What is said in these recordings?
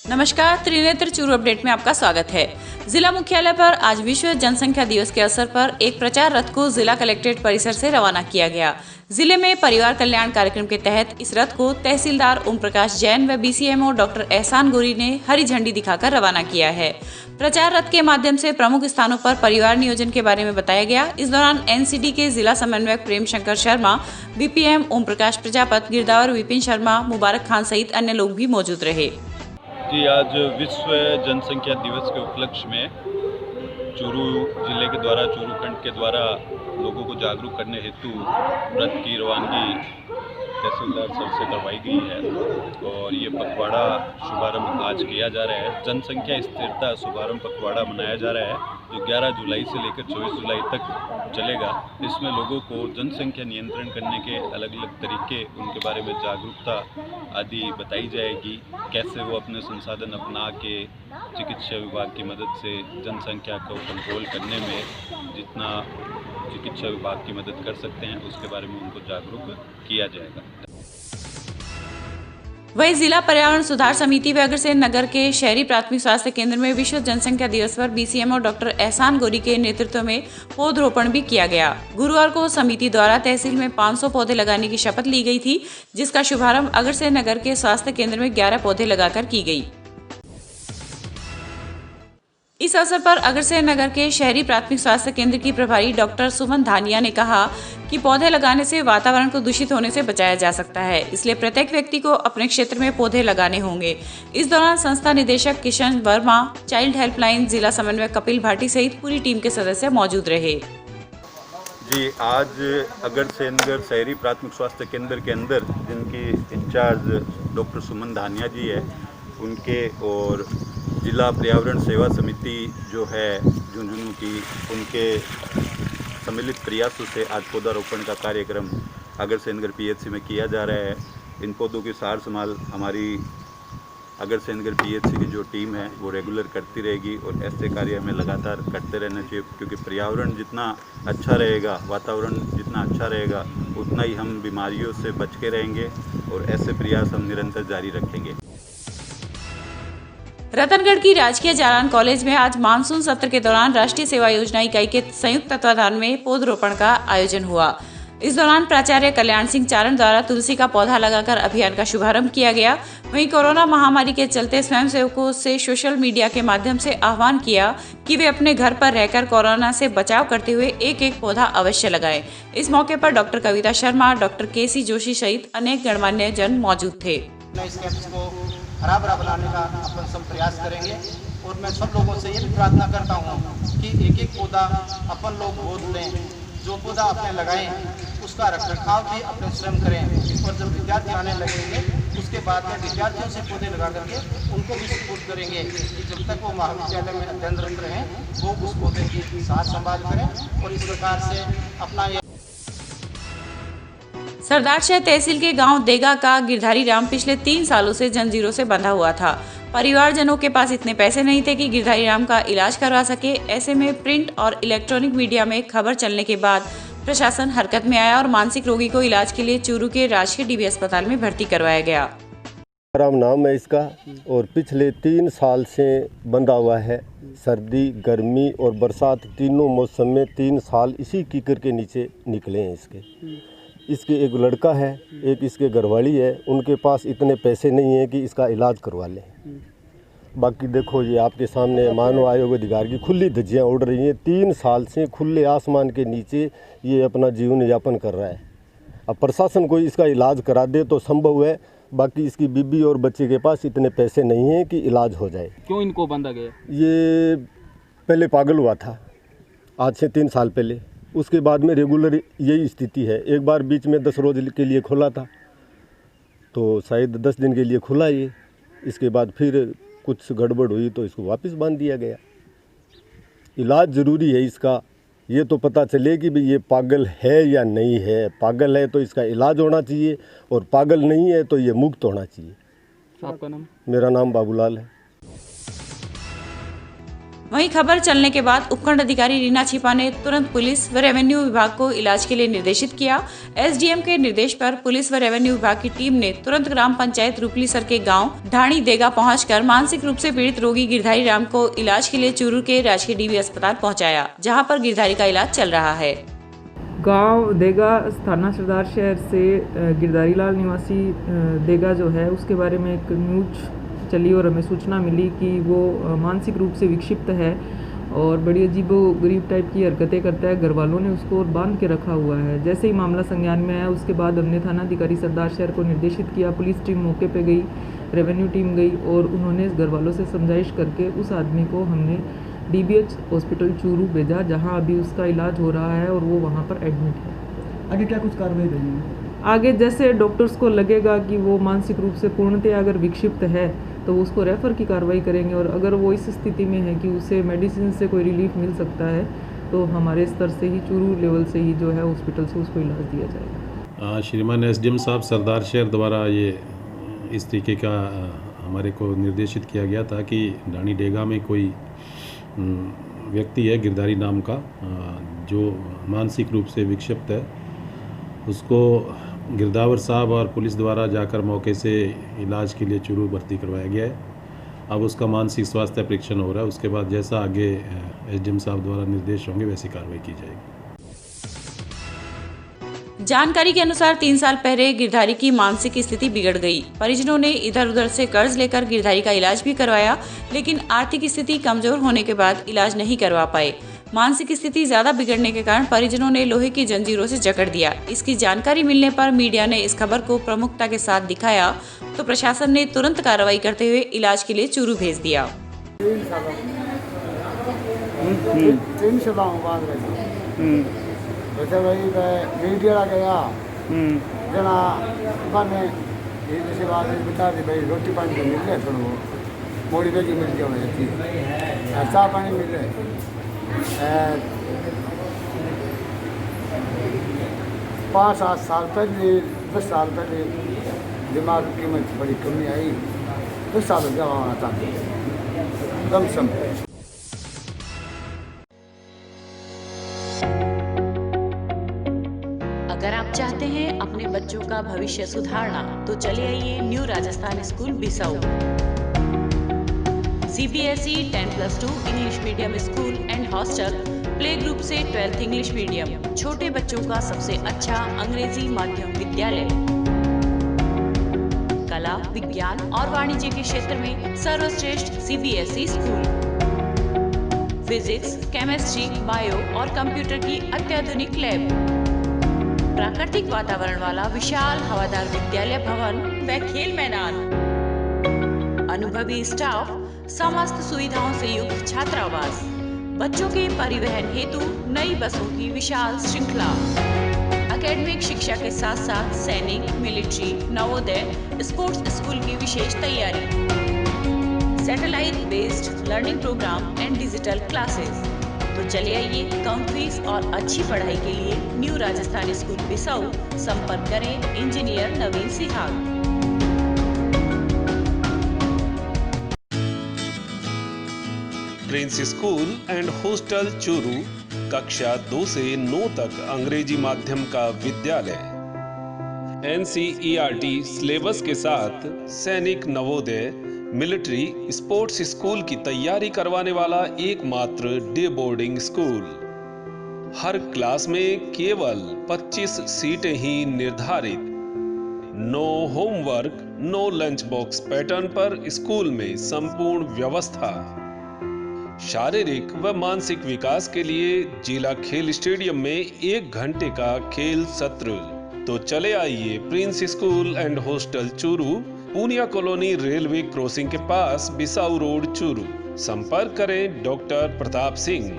नमस्कार, त्रिनेत्र चूरू अपडेट में आपका स्वागत है। जिला मुख्यालय पर आज विश्व जनसंख्या दिवस के अवसर पर एक प्रचार रथ को जिला कलेक्ट्रेट परिसर से रवाना किया गया। जिले में परिवार कल्याण कार्यक्रम के तहत इस रथ को तहसीलदार ओम प्रकाश जैन व बीसीएमओ डॉक्टर एहसान गोरी ने हरी झंडी दिखाकर रवाना किया है। प्रचार रथ के माध्यम से प्रमुख स्थानों पर परिवार नियोजन के बारे में बताया गया। इस दौरान एनसीडी के जिला समन्वयक प्रेम शंकर शर्मा, बीपीएम ओम प्रकाश प्रजापत, गिरदावर विपिन शर्मा, मुबारक खान सहित अन्य लोग भी मौजूद रहे। जी, आज विश्व जनसंख्या दिवस के उपलक्ष्य में चूरू जिले के द्वारा, चूरू खंड के द्वारा लोगों को जागरूक करने हेतु रथ की रवानगी तहसीलदार सर से करवाई गई है और ये पखवाड़ा शुभारंभ आज किया जा रहा है। जनसंख्या स्थिरता शुभारंभ पखवाड़ा मनाया जा रहा है जो 11 जुलाई से लेकर 24 जुलाई तक चलेगा। इसमें लोगों को जनसंख्या नियंत्रण करने के अलग अलग तरीके, उनके बारे में जागरूकता आदि बताई जाएगी। कैसे वो अपने संसाधन अपना के चिकित्सा विभाग की मदद से जनसंख्या को कंट्रोल करने में जितना चिकित्सा विभाग की मदद कर सकते हैं उसके बारे में उनको जागरूक किया जाएगा। वहीं जिला पर्यावरण सुधार समिति व अग्रसेन नगर के शहरी प्राथमिक स्वास्थ्य केंद्र में विश्व जनसंख्या दिवस पर बीसीएमओ डॉक्टर एहसान गोरी के नेतृत्व में पौधरोपण भी किया गया। गुरुवार को समिति द्वारा तहसील में 500 पौधे लगाने की शपथ ली गई थी, जिसका शुभारंभ अग्रसेन नगर के स्वास्थ्य केंद्र में 11 पौधे लगाकर की गई। इस अवसर पर अग्रसेन नगर के शहरी प्राथमिक स्वास्थ्य केंद्र की प्रभारी डॉक्टर सुमन धानिया ने कहा कि पौधे लगाने से वातावरण को दूषित होने से बचाया जा सकता है, इसलिए प्रत्येक व्यक्ति को अपने क्षेत्र में पौधे लगाने होंगे। इस दौरान संस्था निदेशक किशन वर्मा, चाइल्ड हेल्पलाइन जिला समन्वयक कपिल भाटी सहित पूरी टीम के सदस्य मौजूद रहे। जी, आज अग्रसेन नगर शहरी प्राथमिक स्वास्थ्य केंद्र के अंदर जिनकी इंचार्ज डॉक्टर सुमन धानिया जी है, उनके और जिला पर्यावरण सेवा समिति जो है झुंझुनू की, उनके सम्मिलित प्रयासों से आज पौधारोपण का कार्यक्रम अग्रसेन नगर पीएचसी में किया जा रहा है। इन पौधों की सार संभाल हमारी अग्रसेन नगर पीएचसी की जो टीम है वो रेगुलर करती रहेगी और ऐसे कार्य हमें लगातार करते रहना चाहिए, क्योंकि पर्यावरण जितना अच्छा रहेगा, वातावरण जितना अच्छा रहेगा, उतना ही हम बीमारियों से बच के रहेंगे और ऐसे प्रयास हम निरंतर जारी रखेंगे। रतनगढ़ की राजकीय जालान कॉलेज में आज मानसून सत्र के दौरान राष्ट्रीय सेवा योजना इकाई के संयुक्त तत्वाधान में पौधरोपण का आयोजन हुआ। इस दौरान प्राचार्य कल्याण सिंह चारण द्वारा तुलसी का पौधा लगाकर अभियान का शुभारंभ किया गया। वहीं कोरोना महामारी के चलते स्वयंसेवकों से सोशल मीडिया के माध्यम से आह्वान किया कि वे अपने घर पर रहकर कोरोना से बचाव करते हुए एक एक पौधा अवश्य लगाएं। इस मौके पर डॉक्टर कविता शर्मा, डॉक्टर केसी जोशी सहित अनेक गणमान्य जन मौजूद थे। हरा भरा बनाने का अपन सब प्रयास करेंगे और मैं सब लोगों से ये भी प्रार्थना करता हूँ कि एक एक पौधा अपन लोग गोद लें, जो पौधा अपने लगाएं उसका रखरखाव भी अपने स्वयं करें। और जब विद्यार्थी आने लगेंगे उसके बाद में विद्यार्थियों से पौधे लगा करके उनको भी सपोर्ट करेंगे कि जब तक वो महाविद्यालय में अध्ययनरत रहें वो उस पौधे की सार संभाल करें और इस प्रकार से अपना सरदारशह तहसील के गांव देगा का गिरधारी राम पिछले 3 सालों से जंजीरों से बंधा हुआ था। परिवारजनों के पास इतने पैसे नहीं थे कि गिरधारी राम का इलाज करवा सके। ऐसे में प्रिंट और इलेक्ट्रॉनिक मीडिया में खबर चलने के बाद प्रशासन हरकत में आया और मानसिक रोगी को इलाज के लिए चूरू के राजकीय डीबी अस्पताल में भर्ती करवाया गया। राम नाम है इसका और पिछले 3 साल से बंधा हुआ है। सर्दी, गर्मी और बरसात तीनों मौसम में 3 साल इसी कीकर के नीचे निकले हैं। इसके एक लड़का है, एक इसके घरवाली है, उनके पास इतने पैसे नहीं हैं कि इसका इलाज करवा लें। बाकी देखो, ये आपके सामने मानव आयोग अधिकारी की खुली धज्जियाँ उड़ रही हैं। 3 साल से खुले आसमान के नीचे ये अपना जीवन यापन कर रहा है। अब प्रशासन को इसका इलाज करा दे तो संभव है, बाकी इसकी बीबी और बच्चे के पास इतने पैसे नहीं हैं कि इलाज हो जाए। क्यों इनको बांधा गया? ये पहले पागल हुआ था आज से 3 साल पहले, उसके बाद में रेगुलर यही स्थिति है। एक बार बीच में 10 रोज के लिए खुला था, तो शायद 10 दिन के लिए खुला ये। इसके बाद फिर कुछ गड़बड़ हुई तो इसको वापस बांध दिया गया। इलाज ज़रूरी है इसका, ये तो पता चले कि भाई ये पागल है या नहीं है। पागल है तो इसका इलाज होना चाहिए और पागल नहीं है तो ये मुक्त होना चाहिए। आपका नाम? मेरा नाम बाबूलाल है। वहीं खबर चलने के बाद उपखंड अधिकारी रीना छिपा ने तुरंत पुलिस व रेवेन्यू विभाग को इलाज के लिए निर्देशित किया। एसडीएम के निर्देश पर पुलिस व रेवेन्यू विभाग की टीम ने तुरंत ग्राम पंचायत रूपलीसर के गांव ढाणी देगा पहुंचकर मानसिक रूप से पीड़ित रोगी गिरधारी राम को इलाज के लिए चूरू के राजकीय डीबी अस्पताल पहुँचाया, जहाँ पर गिरधारी का इलाज चल रहा है। गांव देगा थाना सरदार शहर से गिरधारी लाल निवासी देगा जो है उसके बारे में एक न्यूज चली और हमें सूचना मिली कि वो मानसिक रूप से विक्षिप्त है और बड़ी अजीबोगरीब टाइप की हरकतें करता है। घर वालों ने उसको बांध के रखा हुआ है। जैसे ही मामला संज्ञान में आया उसके बाद हमने थाना अधिकारी सरदार शहर को निर्देशित किया। पुलिस टीम मौके पे गई, रेवेन्यू टीम गई और उन्होंने घर वालों से समझाइश करके उस आदमी को हमने DBH हॉस्पिटल चूरू भेजा, जहाँ अभी उसका इलाज हो रहा है और वो वहाँ पर एडमिट है। आगे क्या कुछ कार्रवाई करेंगे? आगे जैसे डॉक्टर्स को लगेगा कि वो मानसिक रूप से पूर्णतः अगर विक्षिप्त है तो उसको रेफ़र की कार्रवाई करेंगे और अगर वो इस स्थिति में है कि उसे मेडिसिन से कोई रिलीफ मिल सकता है तो हमारे स्तर से ही चूरू लेवल से ही जो है हॉस्पिटल से उसको इलाज दिया जाएगा। श्रीमान SDM साहब सरदार शहर द्वारा ये इस तरीके का हमारे को निर्देशित किया गया था कि ढाणी डेगा में कोई व्यक्ति है गिरधारी नाम का जो मानसिक रूप से विक्षिप्त है। उसको गिरदावर साहब और पुलिस द्वारा जाकर मौके से इलाज के लिए चूरू भर्ती करवाया गया है। अब उसका मानसिक स्वास्थ्य परीक्षण हो रहा है। उसके बाद जैसा आगे SDM साहब द्वारा निर्देश होंगे वैसी कार्रवाई की जाएगी। जानकारी के अनुसार 3 साल पहले गिरधारी की मानसिक स्थिति बिगड़ गई। परिजनों ने इधर उधर से कर्ज लेकर गिरधारी का इलाज भी करवाया, लेकिन आर्थिक स्थिति कमजोर होने के बाद इलाज नहीं करवा पाए। मानसिक स्थिति ज्यादा बिगड़ने के कारण परिजनों ने लोहे की जंजीरों से जकड़ दिया। इसकी जानकारी मिलने पर मीडिया ने इस खबर को प्रमुखता के साथ दिखाया तो प्रशासन ने तुरंत कार्रवाई करते हुए इलाज के लिए चूरू भेज दिया। 3 सालों बाद वैसे भाई मीडिया गया जना बने ये बात बता दी भाई रोटी पानी तो मिल रहे थोड़ा मोड़ी बेगी मिल गया चाह पानी मिल रहे 5-7 साल पहले 10 साल पहले दिमाग की में बड़ी कमी आई। 10 साल हो गया वहाँ आता कम सम। अगर आप चाहते हैं अपने बच्चों का भविष्य सुधारना तो चले आइए new Rajasthan school Bisau. CBSE 10+2 English medium school and hostel, play group से 12th इंग्लिश मीडियम, छोटे बच्चों का सबसे अच्छा अंग्रेजी माध्यम विद्यालय। कला, विज्ञान और वाणिज्य के क्षेत्र में सर्वश्रेष्ठ CBSE school. Physics, chemistry, bio और कंप्यूटर की अत्याधुनिक लैब। प्राकृतिक वातावरण वाला विशाल हवादार विद्यालय भवन व खेल मैदान। अनुभवी स्टाफ, समस्त सुविधाओं से युक्त छात्रावास, बच्चों के परिवहन हेतु नई बसों की विशाल श्रृंखला। एकेडमिक शिक्षा के साथ साथ सैनिक, मिलिट्री, नवोदय, स्पोर्ट्स स्कूल की विशेष तैयारी। Satellite based learning programme and digital classes. तो चले आइए कम फीस और अच्छी पढ़ाई के लिए न्यू राजस्थान स्कूल बिसाऊ। संपर्क करें engineer Naveen Sihag. Prince school and hostel Churu, कक्षा 2 से 9 तक अंग्रेजी माध्यम का विद्यालय। NCERT सिलेबस के साथ सैनिक, नवोदय, मिलिट्री, स्पोर्ट्स स्कूल की तैयारी करवाने वाला एकमात्र डे बोर्डिंग स्कूल। हर क्लास में केवल 25 सीटें ही निर्धारित। No homework, no lunch box pattern पर स्कूल में संपूर्ण व्यवस्था। शारीरिक व मानसिक विकास के लिए जिला खेल स्टेडियम में 1 घंटे का खेल सत्र। तो चले आइए prince school and hostel Churu, Punia colony railway crossing के पास, बिसाऊ रोड चूरू। संपर्क करें डॉक्टर प्रताप सिंह।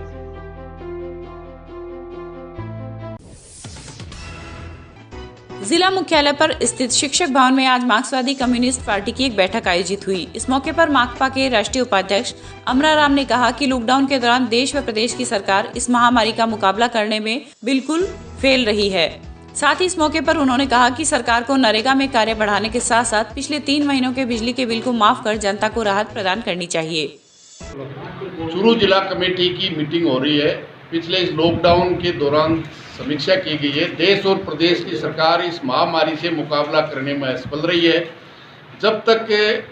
जिला मुख्यालय पर स्थित शिक्षक भवन में आज मार्क्सवादी कम्युनिस्ट पार्टी की एक बैठक आयोजित हुई। इस मौके पर माकपा के राष्ट्रीय उपाध्यक्ष अमरा राम ने कहा कि लॉकडाउन के दौरान देश व प्रदेश की सरकार इस महामारी का मुकाबला करने में बिल्कुल फेल रही है। साथ ही इस मौके पर उन्होंने कहा कि सरकार को नरेगा में कार्य बढ़ाने के साथ साथ पिछले 3 महीनों के बिजली के बिल को माफ कर जनता को राहत प्रदान करनी चाहिए। चूरू जिला कमेटी की मीटिंग हो रही है। पिछले इस लॉकडाउन के दौरान समीक्षा की गई है। देश और प्रदेश की सरकार इस महामारी से मुकाबला करने में असफल रही है। जब तक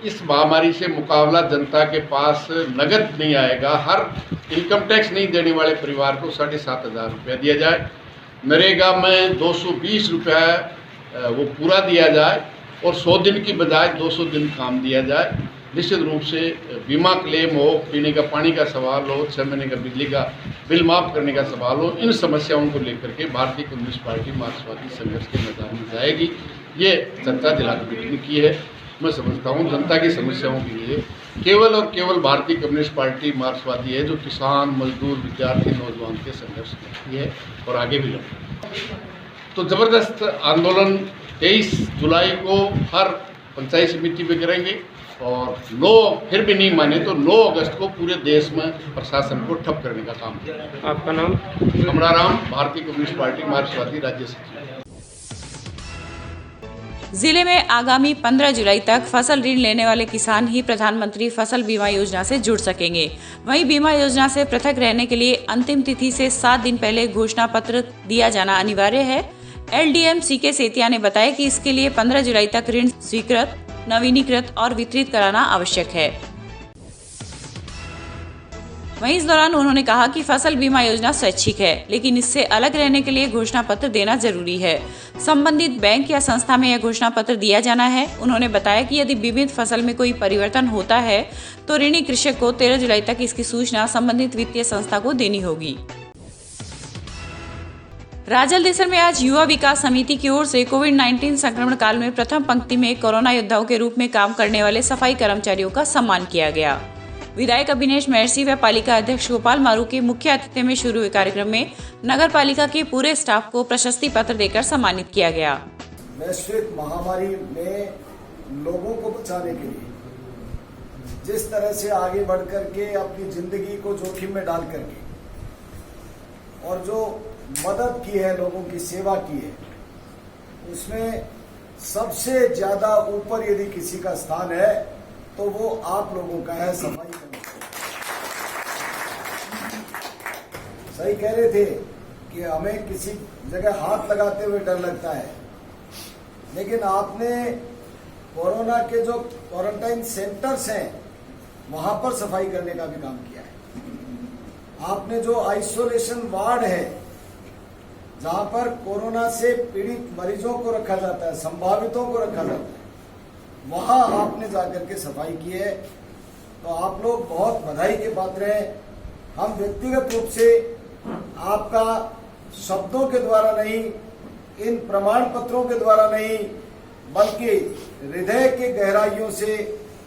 इस महामारी से मुकाबला जनता के पास नगद नहीं आएगा, हर इनकम टैक्स नहीं देने वाले परिवार को 7,500 रुपया दिया जाए, नरेगा में 220 रुपया वो पूरा दिया जाए और 100 दिन की बजाय 200 दिन काम दिया जाए। निश्चित रूप से बीमा क्लेम हो, पीने का पानी का सवाल हो, 6 महीने का बिजली का बिल माफ़ करने का सवाल हो, इन समस्याओं को लेकर के भारतीय कम्युनिस्ट पार्टी मार्क्सवादी संघर्ष के मैदान में जाएगी। ये चर्चा जिला कमेटी ने की है। मैं समझता हूँ जनता की समस्याओं के लिए केवल और केवल भारतीय कम्युनिस्ट पार्टी मार्क्सवादी है, जो किसान, मजदूर, विद्यार्थी, नौजवान के संघर्ष करती है और आगे भी लड़ती है। तो ज़बरदस्त आंदोलन 23 जुलाई को हर पंचायत समिति में करेंगे और 9 फिर भी नहीं माने तो 9 अगस्त को पूरे देश में प्रशासन को ठप करने का काम किया। आपका नाम? कमला राम, भारतीय कम्युनिस्ट पार्टी मार्क्सवादी राज्य सचिव। जिले में आगामी 15 जुलाई तक फसल ऋण लेने वाले किसान ही प्रधानमंत्री फसल बीमा योजना से जुड़ सकेंगे। वहीं बीमा योजना से पृथक रहने के लिए अंतिम तिथि से 7 दिन पहले घोषणा पत्र दिया जाना अनिवार्य है। LDM CK सेतिया ने बताया कि इसके लिए 15 जुलाई तक ऋण स्वीकृत, नवीनीकृत और वितरित कराना आवश्यक है। वहीं इस दौरान उन्होंने कहा कि फसल बीमा योजना स्वैच्छिक है, लेकिन इससे अलग रहने के लिए घोषणा पत्र देना जरूरी है। संबंधित बैंक या संस्था में यह घोषणा पत्र दिया जाना है। उन्होंने बताया कि यदि बीमित फसल में कोई परिवर्तन होता है तो ऋणी कृषक को 13 जुलाई तक इसकी सूचना संबंधित वित्तीय संस्था को देनी होगी। राजलदेसर में आज युवा विकास समिति की ओर से कोविड-19 संक्रमण काल में प्रथम पंक्ति में कोरोना योद्धाओं के रूप में काम करने वाले सफाई कर्मचारियों का सम्मान किया गया। विधायक अभिनेश महर्षि व पालिका अध्यक्ष गोपाल मारू के मुख्य अतिथि में शुरू हुए कार्यक्रम में नगर पालिका के पूरे स्टाफ को प्रशस्ति पत्र देकर सम्मानित किया गया। वैश्विक महामारी में लोगों को बचाने के लिए जिस तरह से आगे बढ़ करके अपनी जिंदगी को जोखिम में डाल करके और जो मदद की है, लोगों की सेवा की है, उसमें सबसे ज्यादा ऊपर यदि किसी का स्थान है तो वो आप लोगों का है, सफाई कर्मचारी। सही कह रहे थे कि हमें किसी जगह हाथ लगाते हुए डर लगता है, लेकिन आपने कोरोना के जो क्वारंटाइन सेंटर्स हैं वहां पर सफाई करने का भी काम किया है। आपने जो आइसोलेशन वार्ड है जहां पर कोरोना से पीड़ित मरीजों को रखा जाता है, संभावितों को रखा जाता है, वहां आपने जाकर के सफाई की है। तो आप लोग बहुत बधाई के पात्र हैं। हम व्यक्तिगत रूप से आपका शब्दों के द्वारा नहीं, इन प्रमाण पत्रों के द्वारा नहीं, बल्कि हृदय के गहराइयों से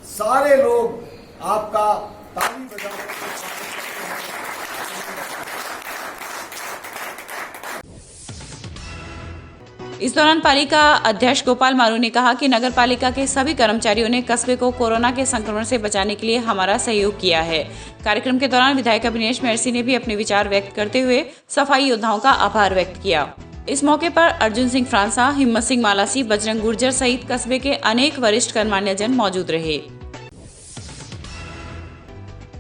सारे लोग आपका ताली बजाने इस दौरान पालिका अध्यक्ष गोपाल मारू ने कहा कि नगर पालिका के सभी कर्मचारियों ने कस्बे को कोरोना के संक्रमण से बचाने के लिए हमारा सहयोग किया है। कार्यक्रम के दौरान विधायक अभिनेश महर्षि ने भी अपने विचार व्यक्त करते हुए सफाई योद्धाओं का आभार व्यक्त किया। इस मौके पर अर्जुन सिंह फ्रांसा, हिम्मत सिंह मालासी, बजरंग गुर्जर सहित कस्बे के अनेक वरिष्ठ गणमान्यजन मौजूद रहे।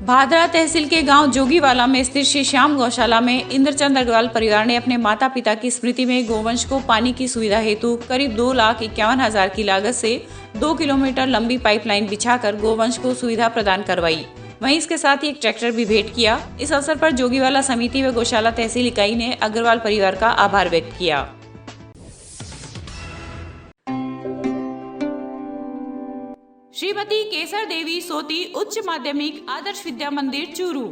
भादरा तहसील के गांव जोगीवाला में स्थित श्री श्याम गौशाला में इंद्रचंद अग्रवाल परिवार ने अपने माता पिता की स्मृति में गोवंश को पानी की सुविधा हेतु करीब 2,51,000 की लागत से 2 किलोमीटर लंबी पाइपलाइन बिछाकर गोवंश को सुविधा प्रदान करवाई। वहीं इसके साथ ही एक ट्रैक्टर भी भेंट किया। इस अवसर पर जोगीवाला समिति व गौशाला तहसील इकाई ने अग्रवाल परिवार का आभार व्यक्त किया। श्रीमती केसर देवी सोती उच्च माध्यमिक आदर्श विद्या मंदिर चूरू।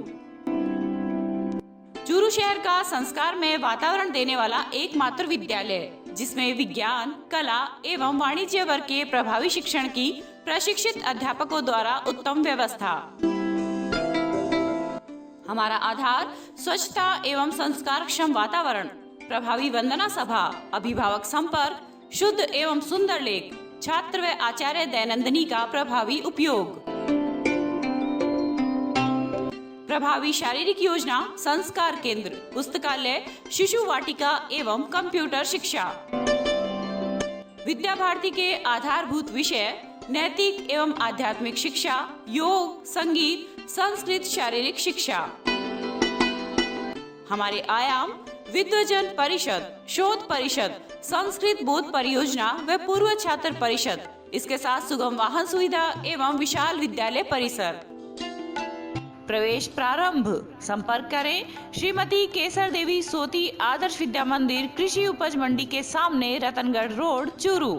चूरू शहर का संस्कारमय वातावरण देने वाला एकमात्र विद्यालय, जिसमें विज्ञान, कला एवं वाणिज्य वर्ग के प्रभावी शिक्षण की प्रशिक्षित अध्यापकों द्वारा उत्तम व्यवस्था। हमारा आधार स्वच्छता एवं संस्कारक्षम वातावरण, प्रभावी वंदना सभा, अभिभावक संपर्क, शुद्ध एवं सुंदर लेख, छात्र व आचार्य दैनंदिनी का प्रभावी उपयोग, प्रभावी शारीरिक योजना, संस्कार केंद्र, पुस्तकालय, शिशु वाटिका एवं कंप्यूटर शिक्षा। विद्या भारती के आधारभूत विषय नैतिक एवं आध्यात्मिक शिक्षा, योग, संगीत, संस्कृत शारीरिक शिक्षा। हमारे आयाम विद्वजन परिषद, शोध परिषद, संस्कृत बोध परियोजना व पूर्व छात्र परिषद, इसके साथ सुगम वाहन सुविधा एवं विशाल विद्यालय परिसर। प्रवेश प्रारंभ। संपर्क करें श्रीमती केसर देवी सोती आदर्श विद्या मंदिर, कृषि उपज मंडी के सामने, रतनगढ़ रोड, चूरू।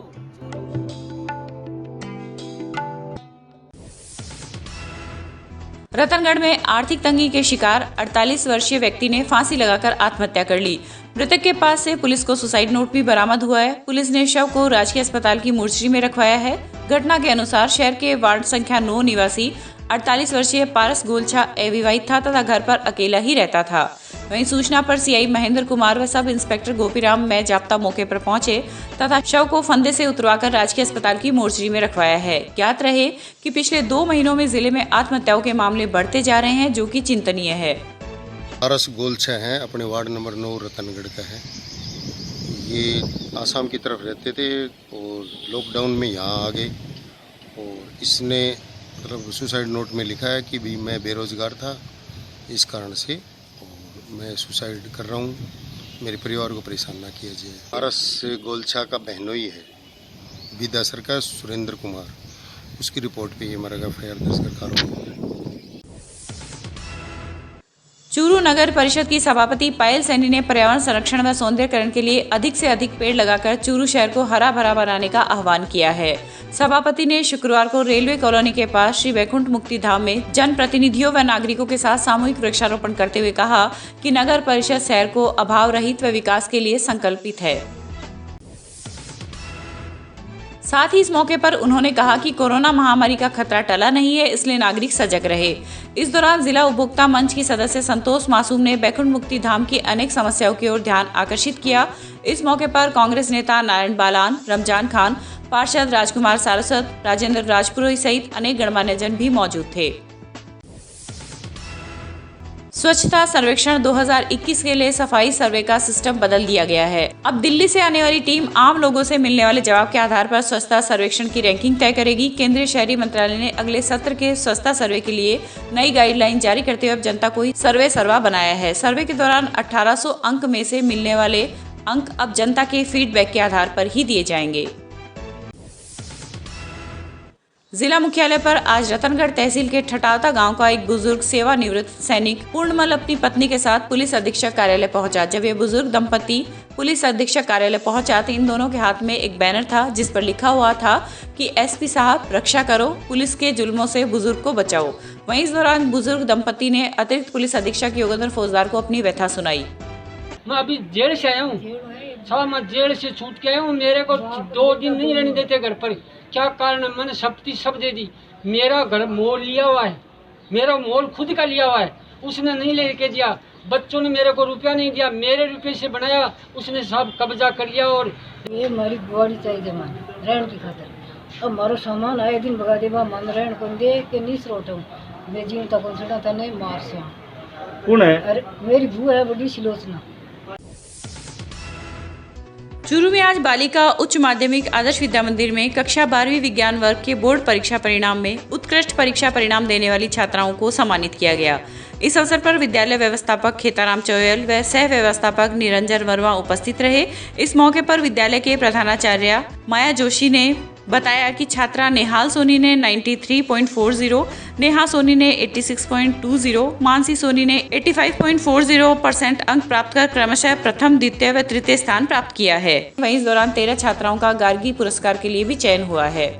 रतनगढ़ में आर्थिक तंगी के शिकार 48 वर्षीय व्यक्ति ने फांसी लगाकर आत्महत्या कर ली। मृतक के पास से पुलिस को सुसाइड नोट भी बरामद हुआ है। पुलिस ने शव को राजकीय अस्पताल की मोर्चरी में रखवाया है। घटना के अनुसार शहर के वार्ड संख्या 9 निवासी 48 वर्षीय पारस गोलछा अविवाहित था तथा घर पर अकेला ही रहता था। वहीं सूचना पर सीआई महेंद्र कुमार व सब इंस्पेक्टर गोपीराम में जाप्ता मौके पर पहुंचे तथा शव को फंदे से उतरवाकर राजकीय अस्पताल की मोर्चरी में रखवाया है। ज्ञात रहे कि पिछले 2 महीनों में जिले में आत्महत्याओं के मामले बढ़ते जा रहे हैं, जो कि चिंतनीय है। पारस गोलछा है, अपने वार्ड नंबर 9 रतनगढ़ का है। ये आसाम की तरफ रहते थे और लॉकडाउन में यहाँ आ गए और इसने मतलब सुसाइड नोट में लिखा है कि भी मैं बेरोजगार था, इस कारण से और मैं सुसाइड कर रहा हूँ, मेरे परिवार को परेशान ना किया जाए। पारस गोलछा का बहनोई है विद्यासर का सुरेंद्र कुमार, उसकी रिपोर्ट पे ये हमारा एफआईआर दर्ज कर कार्रवाई। चूरू नगर परिषद की सभापति पायल सैनी ने पर्यावरण संरक्षण व सौंदर्यकरण के लिए अधिक से अधिक पेड़ लगाकर चूरू शहर को हरा भरा बनाने का आह्वान किया है। सभापति ने शुक्रवार को रेलवे कॉलोनी के पास श्री वैकुंठ मुक्ति धाम में जन प्रतिनिधियों व नागरिकों के साथ सामूहिक वृक्षारोपण करते हुए कहा कि नगर परिषद शहर को अभाव रहित व विकास के लिए संकल्पित है। साथ ही इस मौके पर उन्होंने कहा कि कोरोना महामारी का खतरा टला नहीं है, इसलिए नागरिक सजग रहे। इस दौरान जिला उपभोक्ता मंच की सदस्य संतोष मासूम ने वैकुंठ मुक्ति धाम की अनेक समस्याओं की ओर ध्यान आकर्षित किया। इस मौके पर कांग्रेस नेता नारायण बालान, रमजान खान, पार्षद राजकुमार सारस्वत, राजेंद्र राजपुरोहित सहित अनेक गणमान्य जन भी मौजूद थे। स्वच्छता सर्वेक्षण 2021 के लिए सफाई सर्वे का सिस्टम बदल दिया गया है। अब दिल्ली से आने वाली टीम आम लोगों से मिलने वाले जवाब के आधार पर स्वच्छता सर्वेक्षण की रैंकिंग तय करेगी। केंद्रीय शहरी मंत्रालय ने अगले सत्र के स्वच्छता सर्वे के लिए नई गाइडलाइन जारी करते हुए अब जनता को सर्वा बनाया है। सर्वे के दौरान 1800 अंक में से मिलने वाले अंक अब जनता के फीडबैक के आधार पर ही दिए जाएंगे। जिला मुख्यालय पर आज रतनगढ़ तहसील के ठटावता गांव का एक बुजुर्ग सेवानिवृत्त सैनिक पूर्णमल अपनी पत्नी के साथ पुलिस अधीक्षक कार्यालय पहुंचा। जब ये बुजुर्ग दंपति पुलिस अधीक्षक कार्यालय पहुंचा तो इन दोनों के हाथ में एक बैनर था जिस पर लिखा हुआ था कि एसपी साहब रक्षा करो, पुलिस के जुल्मों से बुजुर्ग को बचाओ। वहीं इस दौरान बुजुर्ग दंपति ने अतिरिक्त पुलिस अधीक्षक योगेंद्र फौजदार को अपनी व्यथा सुनाई। मैं अभी जेल से आया हूँ, मैं जेल से छूट के आया हूँ। मेरे को 2 दिन नहीं रहने देते घर पर। क्या कारण है? मैंने सब दे दी। मेरा घर मोल लिया हुआ है, मेरा मोल खुद का लिया हुआ है, उसने नहीं लेके दिया। बच्चों ने मेरे को रुपया नहीं दिया, मेरे रुपये से बनाया, उसने सब कब्जा कर लिया। और ये हमारी गाड़ी चाहिए मन रहन की खातर। अब मारो सामान आए दिन भगा दे, मन रहन को दे के नहीं सरोट हूँ मैं जीवन तक सड़ा था नहीं मार से। कौन है? अरे मेरी बू है बड़ी सिलोचना। चूरू में आज बालिका उच्च माध्यमिक आदर्श विद्या मंदिर में कक्षा 12वीं विज्ञान वर्ग के बोर्ड परीक्षा परिणाम में उत्कृष्ट परीक्षा परिणाम देने वाली छात्राओं को सम्मानित किया गया। इस अवसर पर विद्यालय व्यवस्थापक खेताराम चौयल व सह व्यवस्थापक निरंजन वर्मा उपस्थित रहे। इस मौके पर विद्यालय के प्रधानाचार्य माया जोशी ने बताया कि छात्रा नेहाल सोनी ने 93.40, नेहा सोनी ने 86.20, मानसी सोनी ने 85.40% अंक प्राप्त कर क्रमशः प्रथम, द्वितीय व तृतीय स्थान प्राप्त किया है। वहीं इस दौरान 13 छात्राओं का गार्गी पुरस्कार के लिए भी चयन हुआ है।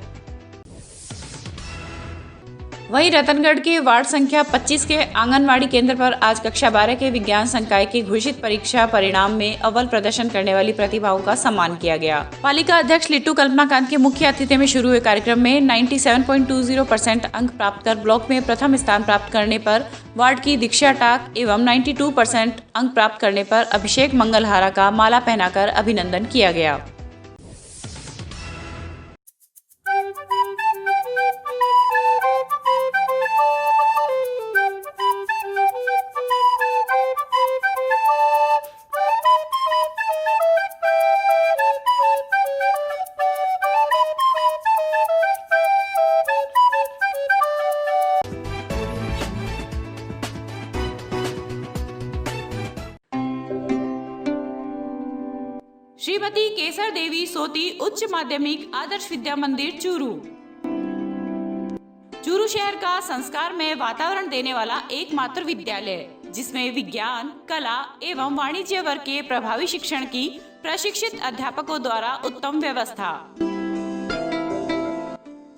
वहीं रतनगढ़ के वार्ड संख्या 25 के आंगनवाड़ी केंद्र पर आज कक्षा 12 के विज्ञान संकाय के घोषित परीक्षा परिणाम में अव्वल प्रदर्शन करने वाली प्रतिभाओं का सम्मान किया गया। पालिका अध्यक्ष लिट्टू कल्पनाकांत के मुख्य अतिथि में शुरू हुए कार्यक्रम में 97.20% अंक प्राप्त कर ब्लॉक में प्रथम स्थान प्राप्त करने पर वार्ड की दीक्षा टाक एवं 92% अंक प्राप्त करने पर अभिषेक मंगलहारा का माला पहनाकर अभिनंदन किया गया। श्रीमती केसर देवी सोती उच्च माध्यमिक आदर्श विद्या मंदिर चूरू। चूरू शहर का संस्कारमय वातावरण देने वाला एकमात्र विद्यालय, जिसमें विज्ञान, कला एवं वाणिज्य वर्ग के प्रभावी शिक्षण की प्रशिक्षित अध्यापकों द्वारा उत्तम व्यवस्था।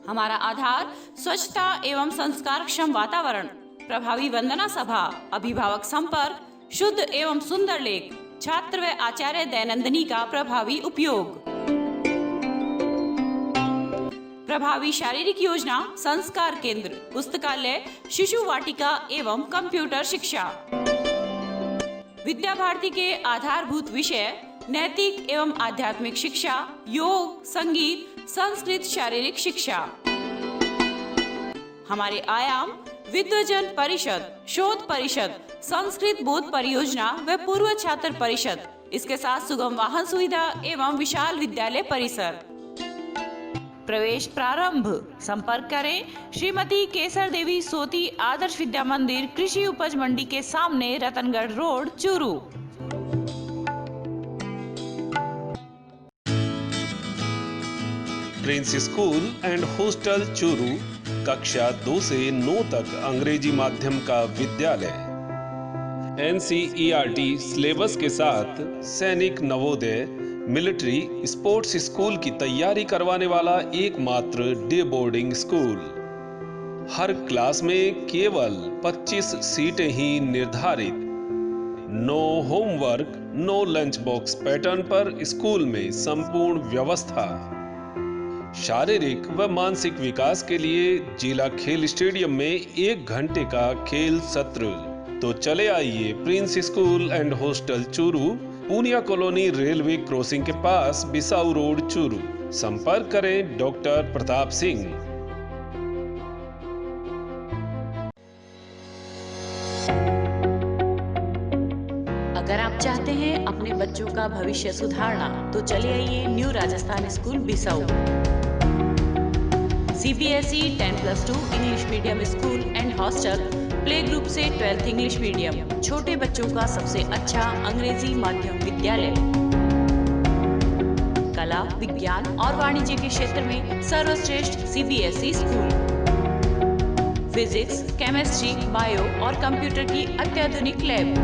हमारा आधार स्वच्छता एवं संस्कारक्षम वातावरण, प्रभावी वंदना सभा, अभिभावक संपर्क, शुद्ध एवं सुंदर लेख, छात्र व आचार्य दैनंदिनी का प्रभावी उपयोग, प्रभावी शारीरिक योजना, संस्कार केंद्र, पुस्तकालय, शिशु वाटिका एवं कंप्यूटर शिक्षा। विद्या भारती के आधारभूत विषय नैतिक एवं आध्यात्मिक शिक्षा, योग, संगीत, संस्कृत शारीरिक शिक्षा। हमारे आयाम विद्वजन परिषद, शोध परिषद, संस्कृत बोध परियोजना व पूर्व छात्र परिषद, इसके साथ सुगम वाहन सुविधा एवं विशाल विद्यालय परिसर। प्रवेश प्रारंभ। संपर्क करें श्रीमती केसर देवी सोती आदर्श विद्या मंदिर, कृषि उपज मंडी के सामने, Ratangarh road, Churu. Prince school and hostel Churu कक्षा 2 से 9 तक अंग्रेजी माध्यम का विद्यालय। NCERT सिलेबस के साथ सैनिक नवोदय मिलिट्री स्पोर्ट्स स्कूल की तैयारी करवाने वाला एकमात्र डे बोर्डिंग स्कूल। हर क्लास में केवल 25 सीटें ही निर्धारित। No homework, no lunch box pattern पर स्कूल में संपूर्ण व्यवस्था। शारीरिक व मानसिक विकास के लिए जिला खेल स्टेडियम में 1 घंटे का खेल सत्र। तो चले आइए prince school and hostel Churu, Punia colony railway crossing के पास, बिसाऊ रोड, चूरू। संपर्क करें डॉक्टर प्रताप सिंह। अगर आप चाहते हैं अपने बच्चों का भविष्य सुधारना, तो चले आइए new Rajasthan school Bisau. CBSE 10+2 English medium school and hostel, play group से 12th इंग्लिश मीडियम, छोटे बच्चों का सबसे अच्छा अंग्रेजी माध्यम विद्यालय। कला, विज्ञान और वाणिज्य के क्षेत्र में सर्वश्रेष्ठ CBSE school. Physics, chemistry, bio और कंप्यूटर की अत्याधुनिक लैब।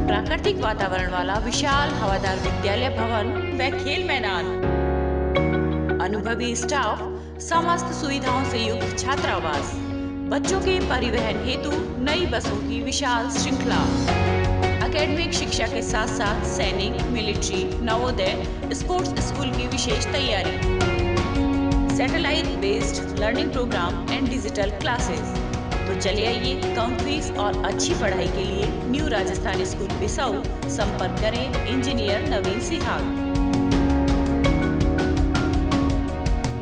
प्राकृतिक वातावरण वाला विशाल हवादार विद्यालय भवन व खेल मैदान। अनुभवी स्टाफ, समस्त सुविधाओं से युक्त छात्रावास। बच्चों के परिवहन हेतु नई बसों की विशाल श्रृंखला। एकेडमिक शिक्षा के साथ साथ सैनिक, मिलिट्री, नवोदय, स्पोर्ट्स स्कूल की विशेष तैयारी। Satellite based learning programme and digital classes. तो चले आइए कम फीस और अच्छी पढ़ाई के लिए न्यू राजस्थान स्कूल बिसाऊ। संपर्क करें इंजीनियर नवीन सिहाग।